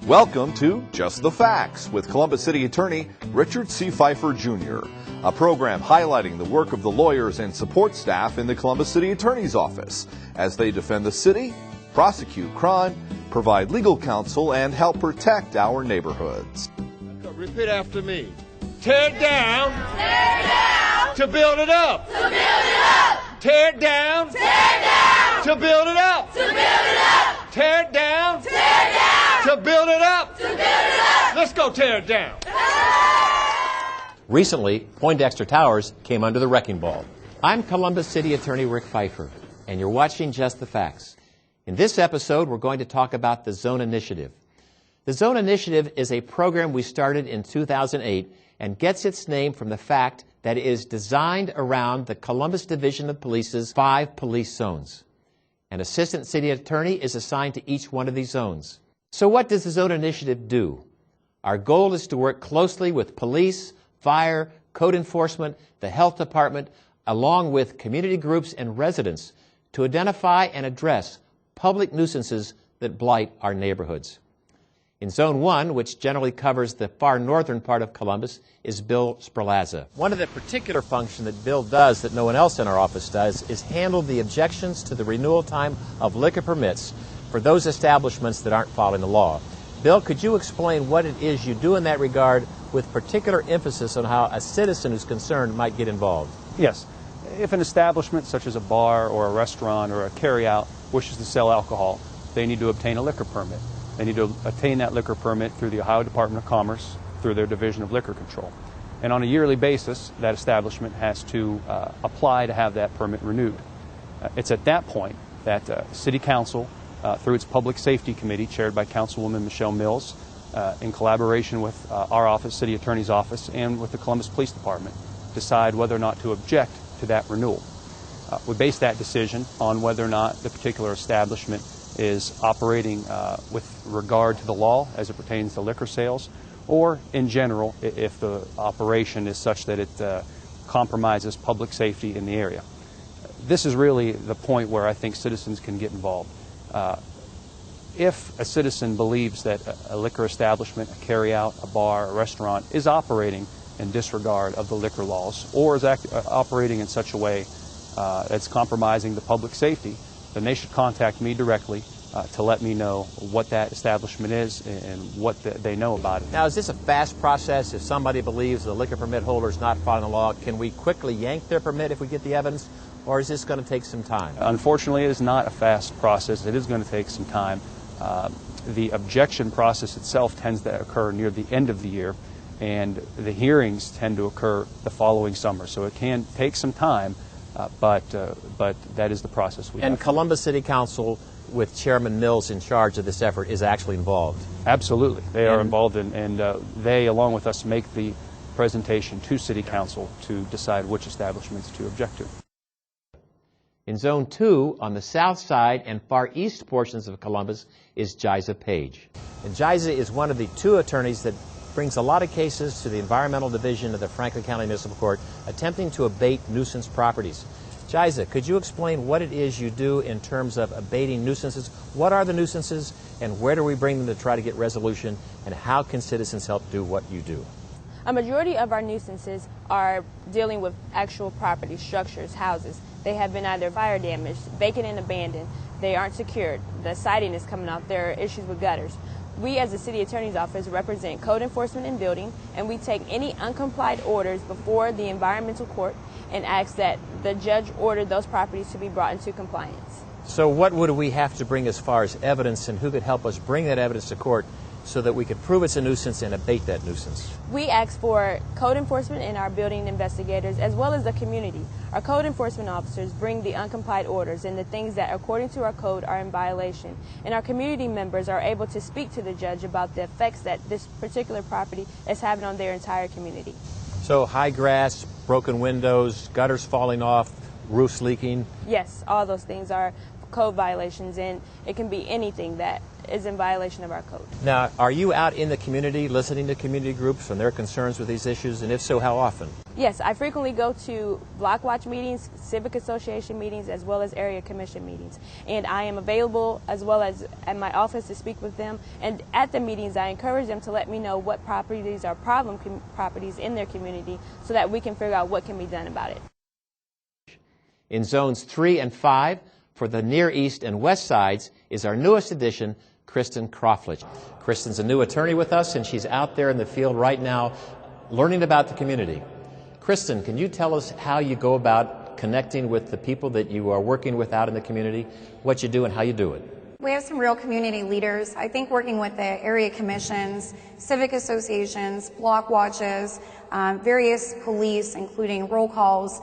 Welcome to Just the Facts with Columbus City Attorney Richard C. Pfeiffer, Jr., a program highlighting the work of the lawyers and support staff in the Columbus City Attorney's Office as they defend the city, prosecute crime, provide legal counsel, and help protect our neighborhoods. Repeat after me. Tear it down. Tear it down. To build it up. To build it up. Tear it down. Tear it down. To build it up. To build it up. Tear it down. Tear it down. To build it up. To build it up. Let's go tear it down. Recently, Poindexter Towers came under the wrecking ball. I'm Columbus City Attorney Rick Pfeiffer, and you're watching Just the Facts. In this episode, we're going to talk about the Zone Initiative. The Zone Initiative is a program we started in 2008 and gets its name from the fact that it is designed around the Columbus Division of Police's 5 police zones. An assistant city attorney is assigned to each one of these zones. So what does the Zone Initiative do? Our goal is to work closely with police, fire, code enforcement, the health department, along with community groups and residents to identify and address public nuisances that blight our neighborhoods. In Zone 1, which generally covers the far northern part of Columbus, is Bill Sprlaza. One of the particular functions that Bill does that no one else in our office does is handle the objections to the renewal time of liquor permits for those establishments that aren't following the law. Bill, could you explain what it is you do in that regard with particular emphasis on how a citizen who's concerned might get involved? Yes. If an establishment such as a bar or a restaurant or a carryout wishes to sell alcohol, they need to obtain a liquor permit. They need to obtain that liquor permit through the Ohio Department of Commerce, through their Division of Liquor Control. And on a yearly basis, that establishment has to apply to have that permit renewed. It's at that point that City Council, through its Public Safety Committee, chaired by Councilwoman Michelle Mills, in collaboration with our office, City Attorney's Office, and with the Columbus Police Department, decide whether or not to object to that renewal. We base that decision on whether or not the particular establishment is operating with regard to the law as it pertains to liquor sales, or in general, if the operation is such that it compromises public safety in the area. This is really the point where I think citizens can get involved. If a citizen believes that a liquor establishment, a carryout, a bar, a restaurant is operating in disregard of the liquor laws or is operating in such a way that's compromising the public safety, then they should contact me directly to let me know what that establishment is and what they know about it. Now, is this a fast process? If somebody believes the liquor permit holder is not following the law, can we quickly yank their permit if we get the evidence, or is this going to take some time? Unfortunately, it is not a fast process. It is going to take some time. The objection process itself tends to occur near the end of the year, and the hearings tend to occur the following summer. So it can take some time, but that is the process we have. And Columbus City Council, with Chairman Mills in charge of this effort, is actually involved? Absolutely. They are involved, and they, along with us, make the presentation to City Council to decide which establishments to object to. In Zone 2, on the south side and far east portions of Columbus, is Jiza Page. And Jiza is one of the 2 attorneys that brings a lot of cases to the Environmental Division of the Franklin County Municipal Court attempting to abate nuisance properties. Jiza, could you explain what it is you do in terms of abating nuisances? What are the nuisances, and where do we bring them to try to get resolution, and how can citizens help do what you do? A majority of our nuisances are dealing with actual property, structures, houses. They have been either fire damaged, vacant and abandoned. They aren't secured. The siding is coming off. There are issues with gutters. We, as the City Attorney's Office, represent code enforcement and building, and we take any uncomplied orders before the environmental court and ask that the judge order those properties to be brought into compliance. So what would we have to bring as far as evidence, and who could help us bring that evidence to court so that we could prove it's a nuisance and abate that nuisance? We ask for code enforcement and our building investigators, as well as the community. Our code enforcement officers bring the uncomplied orders and the things that, according to our code, are in violation. And our community members are able to speak to the judge about the effects that this particular property is having on their entire community. So high grass, broken windows, gutters falling off, roofs leaking? Yes, all those things are code violations, and it can be anything that is in violation of our code. Now, are you out in the community listening to community groups and their concerns with these issues, and if so, how often? Yes, I frequently go to block watch meetings, civic association meetings, as well as area commission meetings. And I am available as well as at my office to speak with them. And at the meetings, I encourage them to let me know what properties are problem properties in their community so that we can figure out what can be done about it. In zones 3 and 5, for the Near East and West sides, is our newest addition, Kristen Crofledge. Kristen's a new attorney with us, and she's out there in the field right now learning about the community. Kristen, can you tell us how you go about connecting with the people that you are working with out in the community, what you do and how you do it? We have some real community leaders. I think working with the area commissions, civic associations, block watches, various police, including roll calls,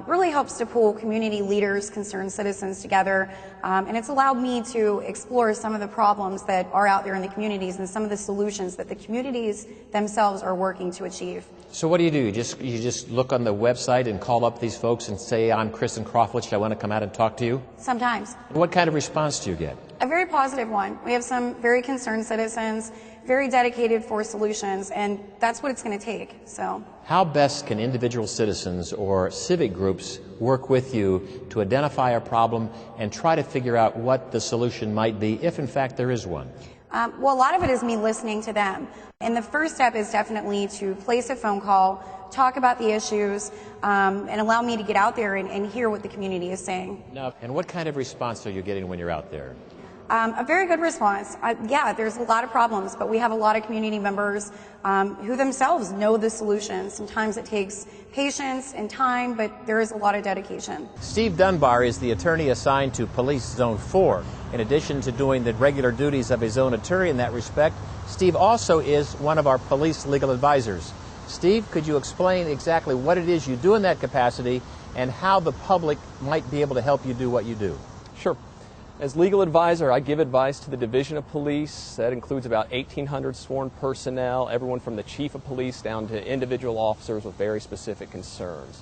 really helps to pull community leaders, concerned citizens together, and it's allowed me to explore some of the problems that are out there in the communities and some of the solutions that the communities themselves are working to achieve. So what do? You just look on the website and call up these folks and say, I'm Kristen Crofledge, I want to come out and talk to you? Sometimes. What kind of response do you get? A very positive one. We have some very concerned citizens, very dedicated for solutions, and that's what it's going to take. So, how best can individual citizens or civic groups work with you to identify a problem and try to figure out what the solution might be, if in fact there is one? Well, a lot of it is me listening to them. And the first step is definitely to place a phone call, talk about the issues, and allow me to get out there and hear what the community is saying. Now, and what kind of response are you getting when you're out there? A very good response. Yeah, there's a lot of problems, but we have a lot of community members who themselves know the solutions. Sometimes it takes patience and time, but there is a lot of dedication. Steve Dunbar is the attorney assigned to Police Zone 4. In addition to doing the regular duties of his own attorney in that respect, Steve also is one of our police legal advisors. Steve, could you explain exactly what it is you do in that capacity and how the public might be able to help you do what you do? Sure. As legal advisor, I give advice to the Division of Police. That includes about 1,800 sworn personnel, everyone from the Chief of Police down to individual officers with very specific concerns.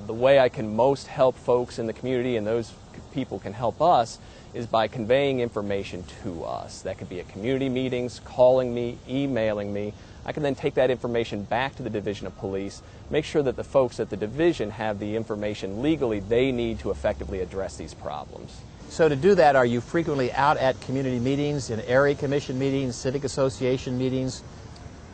The way I can most help folks in the community, and those people can help us, is by conveying information to us. That could be at community meetings, calling me, emailing me. I can then take that information back to the Division of Police, make sure that the folks at the division have the information legally they need to effectively address these problems. So to do that, are you frequently out at community meetings, in area commission meetings, civic association meetings?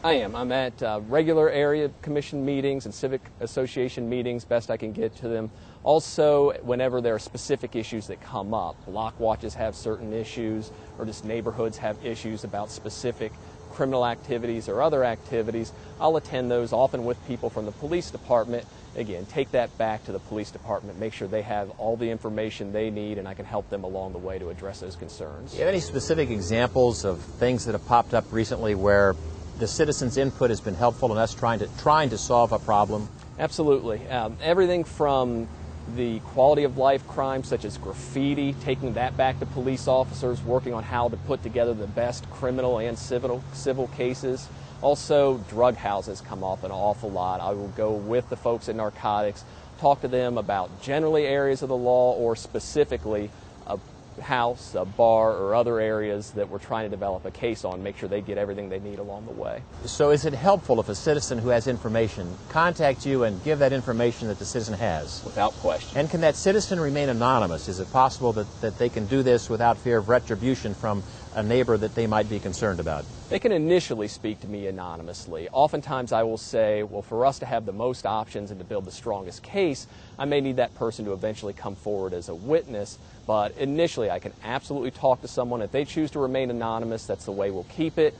I am. I'm at regular area commission meetings and civic association meetings, best I can get to them. Also, whenever there are specific issues that come up, block watches have certain issues, or just neighborhoods have issues about specific criminal activities or other activities, I'll attend those, often with people from the police department. Again, take that back to the police department, make sure they have all the information they need, and I can help them along the way to address those concerns. Do you have any specific examples of things that have popped up recently where the citizens' input has been helpful in us trying to solve a problem? Absolutely. Everything from the quality of life crimes such as graffiti, taking that back to police officers, working on how to put together the best criminal and civil cases. Also, drug houses come up an awful lot. I will go with the folks at narcotics, talk to them about generally areas of the law or specifically a house, a bar, or other areas that we're trying to develop a case on, make sure they get everything they need along the way. So is it helpful if a citizen who has information contact you and give that information that the citizen has? Without question. And can that citizen remain anonymous? Is it possible that they can do this without fear of retribution from a neighbor that they might be concerned about? They can initially speak to me anonymously. Oftentimes I will say, well, for us to have the most options and to build the strongest case, I may need that person to eventually come forward as a witness, but initially I can absolutely talk to someone. If they choose to remain anonymous, that's the way we'll keep it.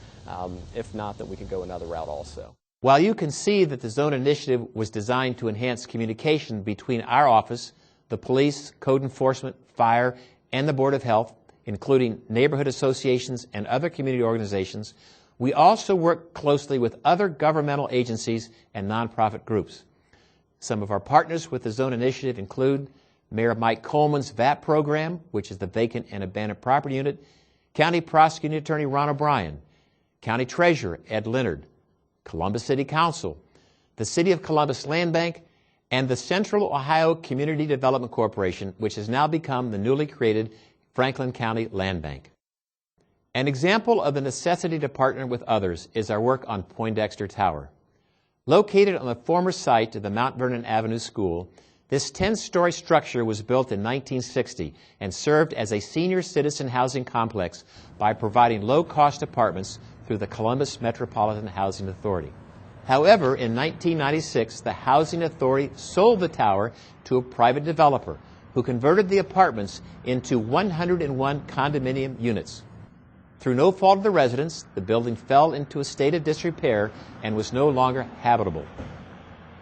If not, then we can go another route also. While you can see that the Zone Initiative was designed to enhance communication between our office, the police, code enforcement, fire, and the Board of Health, including neighborhood associations and other community organizations, we also work closely with other governmental agencies and nonprofit groups. Some of our partners with the Zone Initiative include Mayor Mike Coleman's VAP program, which is the Vacant and Abandoned Property Unit, County Prosecuting Attorney Ron O'Brien, County Treasurer Ed Leonard, Columbus City Council, the City of Columbus Land Bank, and the Central Ohio Community Development Corporation, which has now become the newly created Franklin County Land Bank. An example of the necessity to partner with others is our work on Poindexter Tower. Located on the former site of the Mount Vernon Avenue School, this 10-story structure was built in 1960 and served as a senior citizen housing complex by providing low-cost apartments through the Columbus Metropolitan Housing Authority. However, in 1996, the Housing Authority sold the tower to a private developer who converted the apartments into 101 condominium units. Through no fault of the residents, the building fell into a state of disrepair and was no longer habitable.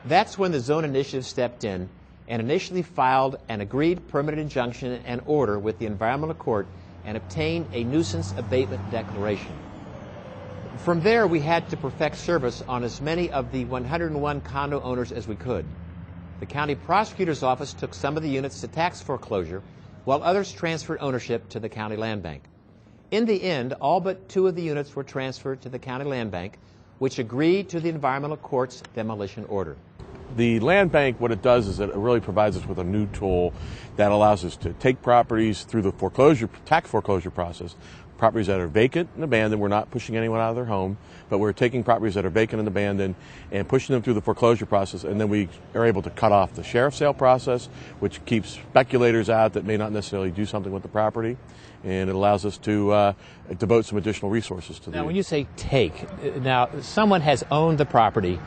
That's when the Zone Initiative stepped in and initially filed an agreed permanent injunction and order with the Environmental Court and obtained a nuisance abatement declaration. From there, we had to perfect service on as many of the 101 condo owners as we could. The county prosecutor's office took some of the units to tax foreclosure, while others transferred ownership to the county land bank. In the end, all but 2 of the units were transferred to the county land bank, which agreed to the Environmental Court's demolition order. The land bank, what it does is it really provides us with a new tool that allows us to take properties through the tax foreclosure process. Properties that are vacant and abandoned, we're not pushing anyone out of their home, but we're taking properties that are vacant and abandoned and pushing them through the foreclosure process, and then we are able to cut off the sheriff's sale process, which keeps speculators out that may not necessarily do something with the property, and it allows us to devote some additional resources to Now, when you say take, now someone has owned the property,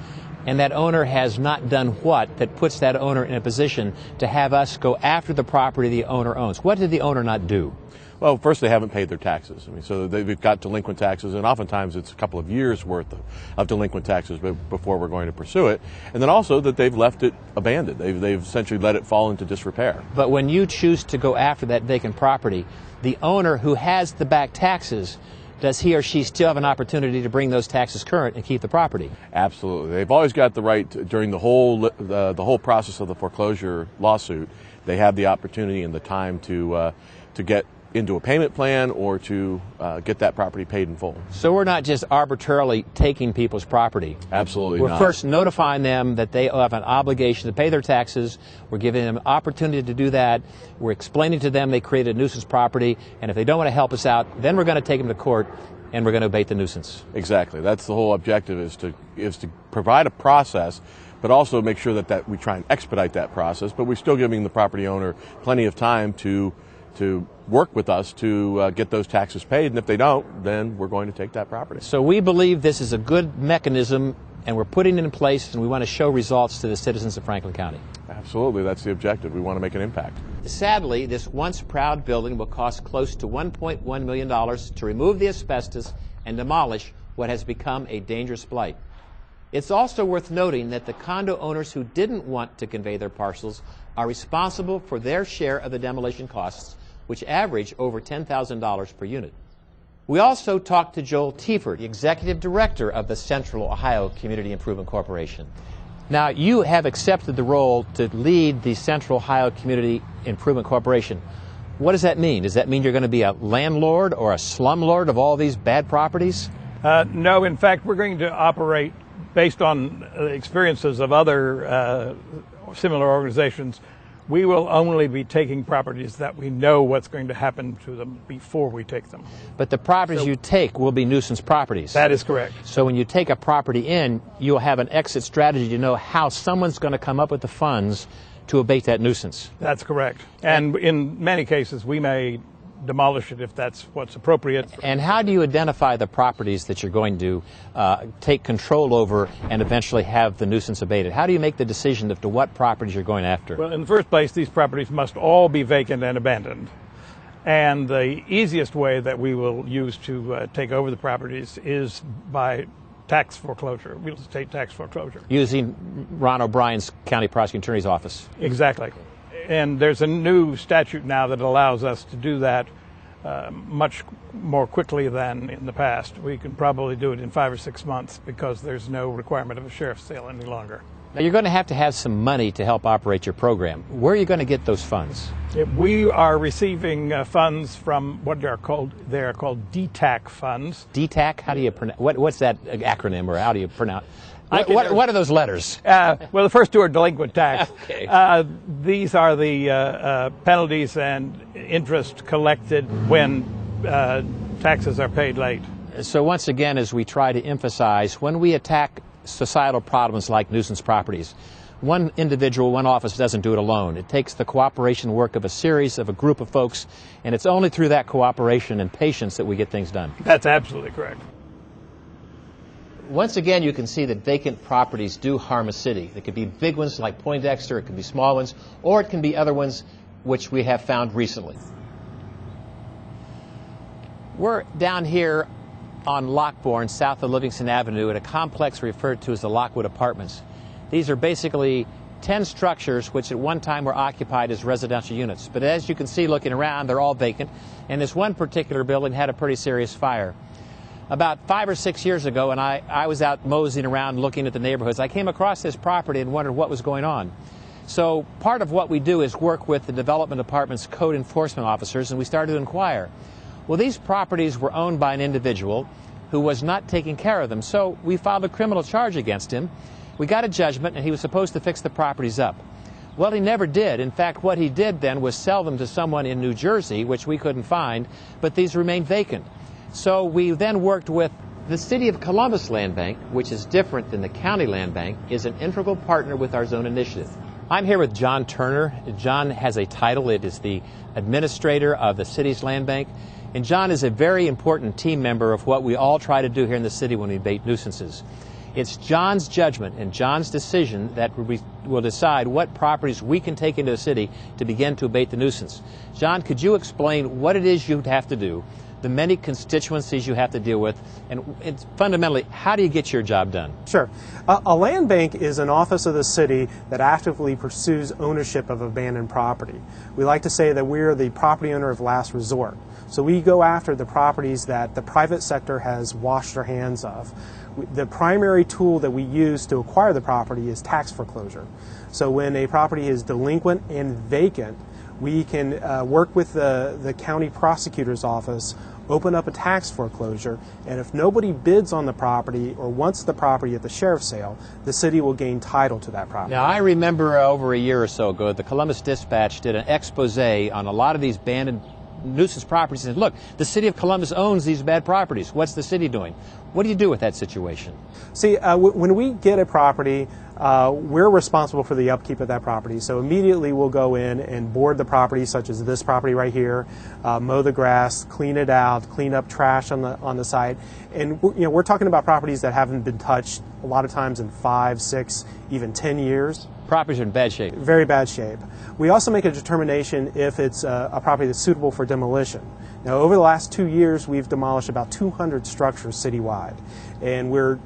and that owner has not done what that puts that owner in a position to have us go after the property the owner owns. What did the owner not do? Well, first, they haven't paid their taxes. I mean, so they've got delinquent taxes, and oftentimes it's a couple of years' worth of delinquent taxes before we're going to pursue it. And then also that they've left it abandoned. They've essentially let it fall into disrepair. But when you choose to go after that vacant property, the owner who has the back taxes, does he or she still have an opportunity to bring those taxes current and keep the property? Absolutely. They've always got the right during the whole process of the foreclosure lawsuit. They have the opportunity and the time to get into a payment plan or to get that property paid in full. So we're not just arbitrarily taking people's property. Absolutely We're not. first notifying them that they have an obligation to pay their taxes. We're giving them an opportunity to do that. We're explaining to them they created a nuisance property, and if they don't want to help us out, then we're going to take them to court and we're going to abate the nuisance. Exactly. That's the whole objective, is to provide a process, but also make sure that we try and expedite that process, but we're still giving the property owner plenty of time to work with us to get those taxes paid, and if they don't, then we're going to take that property. So we believe this is a good mechanism, and we're putting it in place, and we want to show results to the citizens of Franklin County. Absolutely, that's the objective. We want to make an impact. Sadly, this once proud building will cost close to $1.1 million to remove the asbestos and demolish what has become a dangerous blight. It's also worth noting that the condo owners who didn't want to convey their parcels are responsible for their share of the demolition costs, which average over $10,000 per unit. We also talked to Joel Tiefer, the executive director of the Central Ohio Community Improvement Corporation. Now, you have accepted the role to lead the Central Ohio Community Improvement Corporation. What does that mean? Does that mean you're going to be a landlord or a slumlord of all these bad properties? No, in fact, we're going to operate based on experiences of other similar organizations. We will only be taking properties that we know what's going to happen to them before we take them. But the properties you take will be nuisance properties. That is correct. So when you take a property in, you'll have an exit strategy to know how someone's going to come up with the funds to abate that nuisance. That's correct. And in many cases, we may demolish it if that's what's appropriate. And how do you identify the properties that you're going to take control over and eventually have the nuisance abated? How do you make the decision as to what properties you're going after? Well, in the first place, these properties must all be vacant and abandoned. And the easiest way that we will use to take over the properties is by tax foreclosure, real estate tax foreclosure. Using Ron O'Brien's county prosecuting attorney's office. Exactly. And there's a new statute now that allows us to do that much more quickly than in the past. We can probably do it in 5 or 6 months because there's no requirement of a sheriff's sale any longer. Now, you're going to have some money to help operate your program. Where are you going to get those funds? We are receiving funds from what they are called DTAC funds. DTAC? How do you pronounce? What's that acronym, or how do you pronounce? What are those letters? Well, the first 2 are delinquent tax. Okay. These are the penalties and interest collected when taxes are paid late. So once again, as we try to emphasize, when we attack societal problems like nuisance properties. One individual, one office doesn't do it alone. It takes the cooperation work of a group of folks, and it's only through that cooperation and patience that we get things done. That's absolutely correct. Once again, you can see that vacant properties do harm a city. It could be big ones like Poindexter, it could be small ones, or it can be other ones which we have found recently. We're down here on Lockbourne, south of Livingston Avenue, at a complex referred to as the Lockwood Apartments. These are basically 10 structures which at one time were occupied as residential units. But as you can see looking around, they're all vacant, and this one particular building had a pretty serious fire. About 5 or 6 years ago, and I was out moseying around looking at the neighborhoods, I came across this property and wondered what was going on. So part of what we do is work with the Development Department's code enforcement officers, and we started to inquire. Well, these properties were owned by an individual who was not taking care of them, so we filed a criminal charge against him. We got a judgment, and he was supposed to fix the properties up. Well, he never did. In fact, what he did then was sell them to someone in New Jersey, which we couldn't find, but these remained vacant. So we then worked with the City of Columbus Land Bank, which is different than the County Land Bank, is an integral partner with our zone initiative. I'm here with John Turner. John has a title. It is the administrator of the city's land bank. And John is a very important team member of what we all try to do here in the city when we abate nuisances. It's John's judgment and John's decision that we will decide what properties we can take into the city to begin to abate the nuisance. John, could you explain what it is you have to do, the many constituencies you have to deal with, and it's fundamentally, how do you get your job done? Sure. A land bank is an office of the city that actively pursues ownership of abandoned property. We like to say that we are the property owner of last resort. So we go after the properties that the private sector has washed their hands of. The primary tool that we use to acquire the property is tax foreclosure. So when a property is delinquent and vacant, we can work with the county prosecutor's office, open up a tax foreclosure, and if nobody bids on the property or wants the property at the sheriff's sale, the city will gain title to that property. Now, I remember over a year or so ago, the Columbus Dispatch did an expose on a lot of these abandoned nuisance properties and said, look, the city of Columbus owns these bad properties. What's the city doing? What do you do with that situation? See, when we get a property, we're responsible for the upkeep of that property. So immediately we'll go in and board the property, such as this property right here, mow the grass, clean it out, clean up trash on the site. And we're talking about properties that haven't been touched a lot of times in 5, 6, even 10 years. Properties are in bad shape. Very bad shape. We also make a determination if it's a property that's suitable for demolition. Now, over the last 2 years, we've demolished about 200 structures citywide, and we're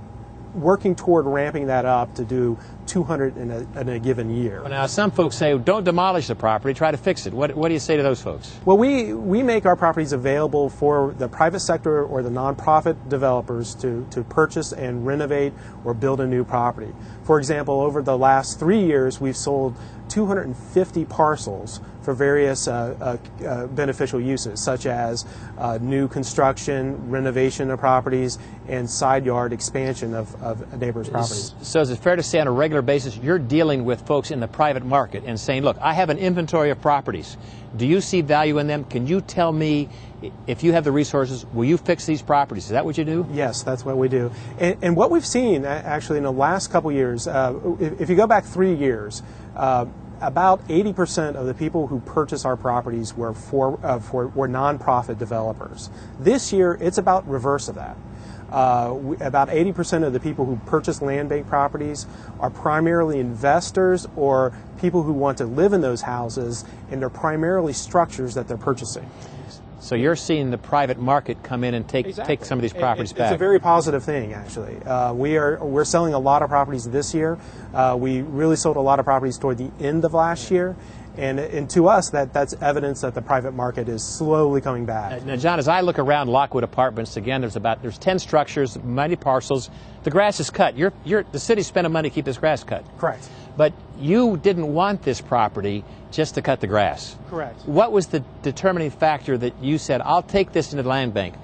working toward ramping that up to do 200 in a given year. Well, now, some folks say, don't demolish the property, try to fix it. What do you say to those folks? Well, we make our properties available for the private sector or the nonprofit developers to purchase and renovate or build a new property. For example, over the last 3 years, we've sold 250 parcels for various beneficial uses, such as new construction, renovation of properties, and side yard expansion of neighbors' properties. So is it fair to say on a regular basis you're dealing with folks in the private market and saying, look, I have an inventory of properties. Do you see value in them? Can you tell me, if you have the resources, will you fix these properties? Is that what you do? Yes, that's what we do. And what we've seen, actually, in the last couple years, if you go back 3 years, about 80% of the people who purchase our properties were nonprofit developers. This year, it's about reverse of that. About 80% of the people who purchase land bank properties are primarily investors or people who want to live in those houses, and they're primarily structures that they're purchasing. So you're seeing the private market come in and take some of these properties back. It's a very positive thing, actually. We're selling a lot of properties this year. We really sold a lot of properties toward the end of last year. And to us, that's evidence that the private market is slowly coming back. Now, John, as I look around Lockwood Apartments, again, there's 10 structures, many parcels. The grass is cut. The city's spending money to keep this grass cut. Correct. But you didn't want this property just to cut the grass. Correct. What was the determining factor that you said, I'll take this into the land bank?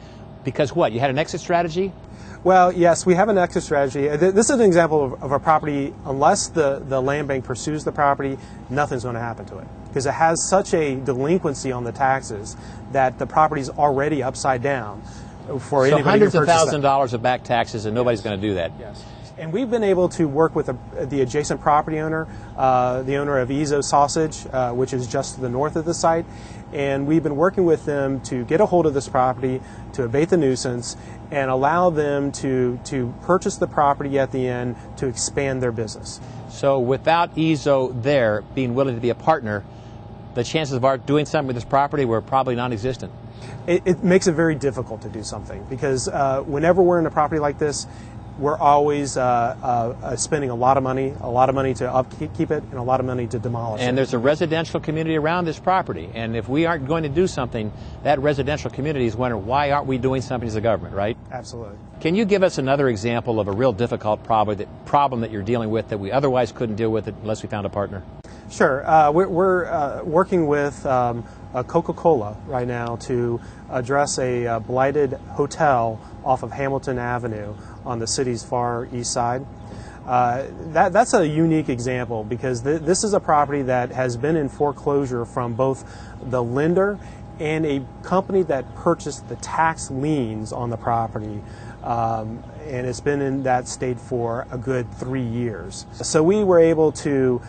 Because what? You had an exit strategy? Well, yes, we have an exit strategy. This is an example of a property, unless the land bank pursues the property, nothing's going to happen to it. Because it has such a delinquency on the taxes that the property's already upside down for anybody to purchase. So hundreds of thousands of dollars of back taxes, and nobody's going to do that. Yes. And we've been able to work with the adjacent property owner, the owner of Ezo Sausage, which is just to the north of the site. And we've been working with them to get a hold of this property, to abate the nuisance, and allow them to purchase the property at the end to expand their business. So without Ezo there being willing to be a partner, the chances of our doing something with this property were probably non-existent. It makes it very difficult to do something because whenever we're in a property like this, we're always spending a lot of money to upkeep it, and a lot of money to demolish it. And there's a residential community around this property, and if we aren't going to do something, that residential community is wondering, why aren't we doing something as a government, right? Absolutely. Can you give us another example of a real difficult problem that you're dealing with that we otherwise couldn't deal with it unless we found a partner? Sure. We're working with Coca-Cola right now to address a blighted hotel off of Hamilton Avenue on the city's far east side. That's a unique example because this is a property that has been in foreclosure from both the lender and a company that purchased the tax liens on the property. And it's been in that state for a good 3 years. So we were able to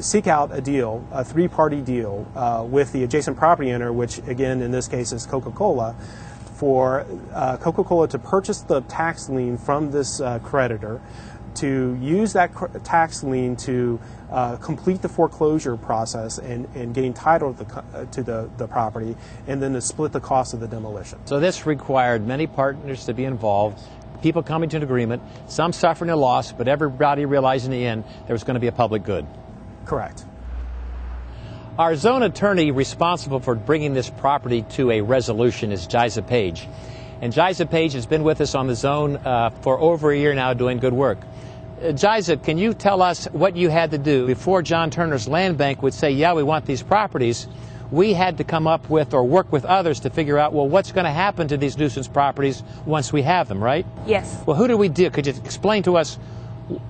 seek out a deal, a three-party deal with the adjacent property owner, which again in this case is Coca-Cola, for Coca-Cola to purchase the tax lien from this creditor, to use that tax lien to complete the foreclosure process and gain title to the property, and then to split the cost of the demolition. So this required many partners to be involved, people coming to an agreement, some suffering a loss, but everybody realized in the end there was going to be a public good. Correct. Our zone attorney responsible for bringing this property to a resolution is Jiza Page. And Jiza Page has been with us on the zone for over a year now doing good work. Jiza, can you tell us what you had to do before John Turner's Land Bank would say, yeah, we want these properties? We had to come up with or work with others to figure out, well, what's going to happen to these nuisance properties once we have them, right? Yes. Well, who did we do? Could you explain to us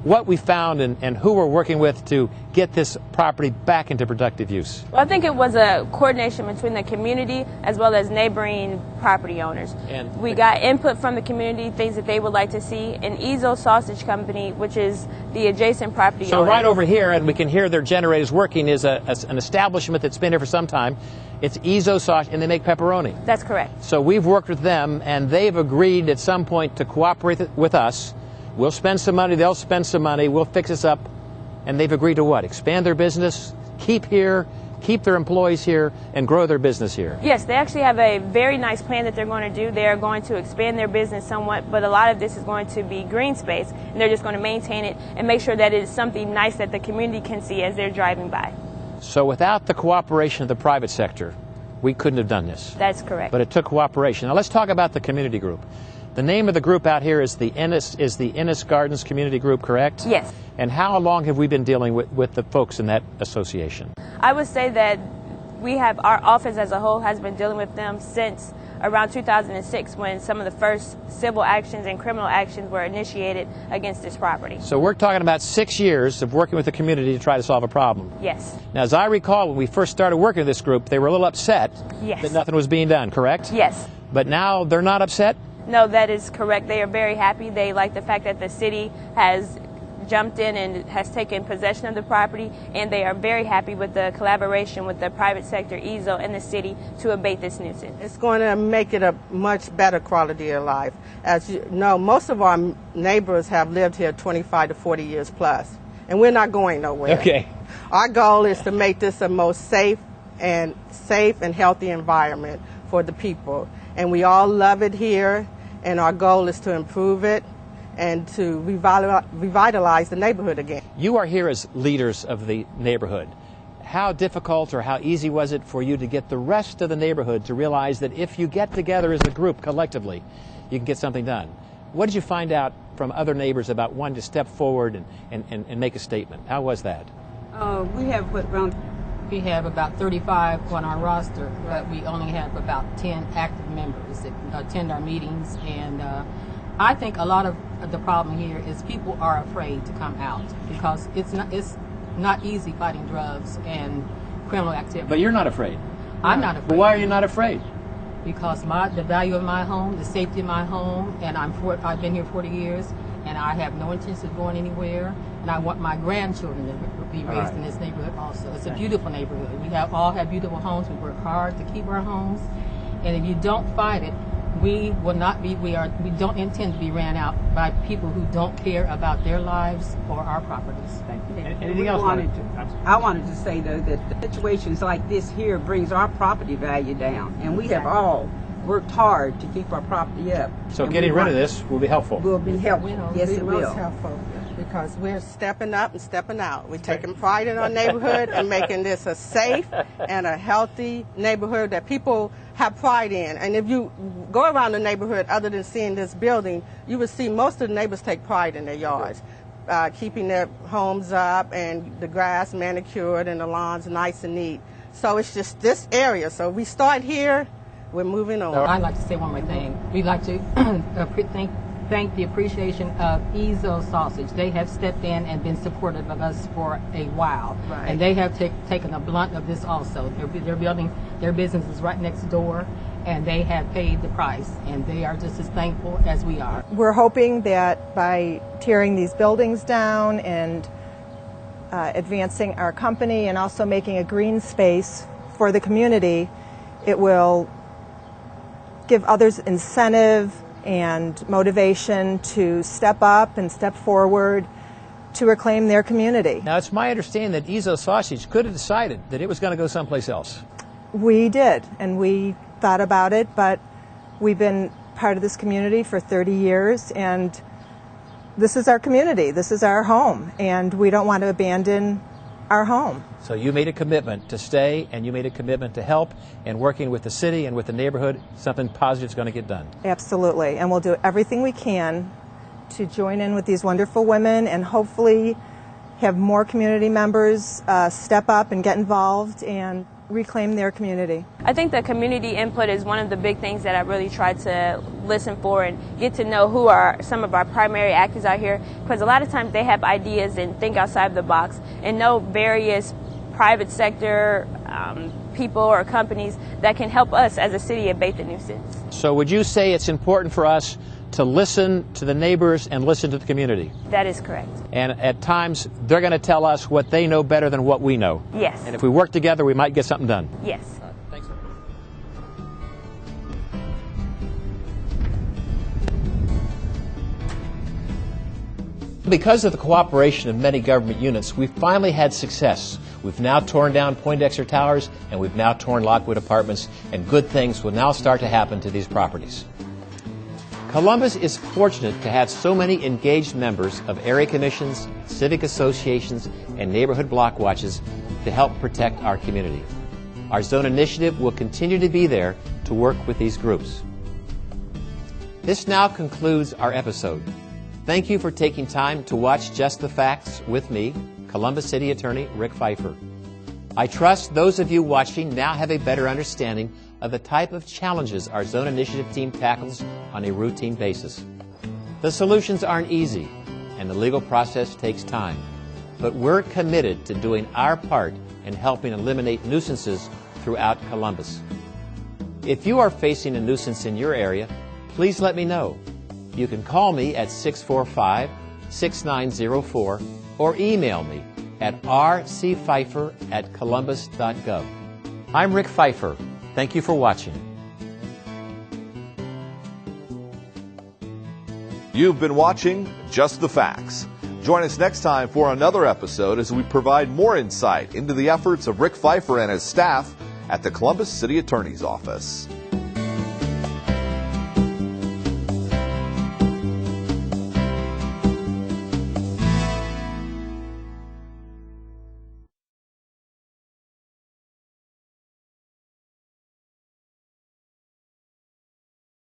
what we found and who we're working with to get this property back into productive use? Well, I think it was a coordination between the community as well as neighboring property owners. And we got input from the community, things that they would like to see. And Ezo Sausage Company, which is the adjacent property owner. So right over here, and we can hear their generators working, is an establishment that's been here for some time. It's Ezo Sausage, and they make pepperoni. That's correct. So we've worked with them, and they've agreed at some point to cooperate with us. We'll spend some money, they'll spend some money, we'll fix this up, and they've agreed to what? Expand their business, keep here, keep their employees here, and grow their business here. Yes, they actually have a very nice plan that they're going to do. They are going to expand their business somewhat, but a lot of this is going to be green space, and they're just going to maintain it and make sure that it is something nice that the community can see as they're driving by. So without the cooperation of the private sector, we couldn't have done this. That's correct. But it took cooperation. Now let's talk about the community group. The name of the group out here is the Ennis Gardens Community Group, correct? Yes. And how long have we been dealing with the folks in that association? I would say that our office as a whole has been dealing with them since around 2006 when some of the first civil actions and criminal actions were initiated against this property. So we're talking about 6 years of working with the community to try to solve a problem. Yes. Now, as I recall, when we first started working with this group, they were a little upset that nothing was being done, correct? Yes. But now they're not upset? No, that is correct. They are very happy. They like the fact that the city has jumped in and has taken possession of the property, and they are very happy with the collaboration with the private sector, Ezo, and the city to abate this nuisance. It's going to make it a much better quality of life. As you know, most of our neighbors have lived here 25 to 40 years plus, and we're not going nowhere. Okay. Our goal is to make this a most safe and healthy environment for the people. And we all love it here, and our goal is to improve it and to revitalize the neighborhood again. You are here as leaders of the neighborhood. How difficult or how easy was it for you to get the rest of the neighborhood to realize that if you get together as a group collectively, you can get something done? What did you find out from other neighbors about wanting to step forward and make a statement? How was that? We have about 35 on our roster, but we only have about 10 active members that attend our meetings. And I think a lot of the problem here is people are afraid to come out because it's not easy fighting drugs and criminal activity. But you're not afraid. I'm not afraid. But why are you not afraid? Because the value of my home, the safety of my home, and I've been here 40 years, and I have no intention of going anywhere. And I want my grandchildren to be raised in this neighborhood also. It's a beautiful neighborhood. We all have beautiful homes. We work hard to keep our homes. And if you don't fight it, we don't intend to be ran out by people who don't care about their lives or our properties. Thank you. Anything else? I wanted to say, though, that situations like this here brings our property value down. And we have all worked hard to keep our property up. So getting rid of this will be helpful. Will be helpful. Yes, it will. Most helpful. Because we're stepping up and stepping out. We're taking pride in our neighborhood and making this a safe and a healthy neighborhood that people have pride in. And if you go around the neighborhood, other than seeing this building, you will see most of the neighbors take pride in their yards, keeping their homes up and the grass manicured and the lawns nice and neat. So it's just this area. So we start here, we're moving on. I'd like to say one more thing. We'd like to thank the appreciation of Ezo Sausage. They have stepped in and been supportive of us for a while. Right. And they have taken a blunt of this also. They're building their businesses right next door, and they have paid the price, and they are just as thankful as we are. We're hoping that by tearing these buildings down and advancing our company and also making a green space for the community, it will give others incentive and motivation to step up and step forward to reclaim their community. Now, it's my understanding that Ezo Sausage could have decided that it was going to go someplace else. We did, and we thought about it, but we've been part of this community for 30 years, and this is our community, this is our home, and we don't want to abandon our home. So you made a commitment to stay, and you made a commitment to help, and working with the city and with the neighborhood, something positive is going to get done. Absolutely, and we'll do everything we can to join in with these wonderful women and hopefully have more community members step up and get involved and reclaim their community. I think the community input is one of the big things that I really try to listen for and get to know who are some of our primary actors out here, because a lot of times they have ideas and think outside the box and know various private sector people or companies that can help us as a city abate the nuisance. So would you say it's important for us to listen to the neighbors and listen to the community? That is correct. And at times, they're going to tell us what they know better than what we know. Yes. And if we work together, we might get something done. Yes. Thanks. Because of the cooperation of many government units, we've finally had success. We've now torn down Poindexter Towers, and we've now torn Lockwood Apartments, and good things will now start to happen to these properties. Columbus is fortunate to have so many engaged members of area commissions, civic associations, and neighborhood block watches to help protect our community. Our zone initiative will continue to be there to work with these groups. This now concludes our episode. Thank you for taking time to watch Just the Facts with me, Columbus City Attorney Rick Pfeiffer. I trust those of you watching now have a better understanding of the type of challenges our Zone Initiative team tackles on a routine basis. The solutions aren't easy, and the legal process takes time, but we're committed to doing our part in helping eliminate nuisances throughout Columbus. If you are facing a nuisance in your area, please let me know. You can call me at 645-6904 or email me at rcpfeiffer@columbus.gov. I'm Rick Pfeiffer. Thank you for watching. You've been watching Just the Facts. Join us next time for another episode as we provide more insight into the efforts of Rick Pfeiffer and his staff at the Columbus City Attorney's Office.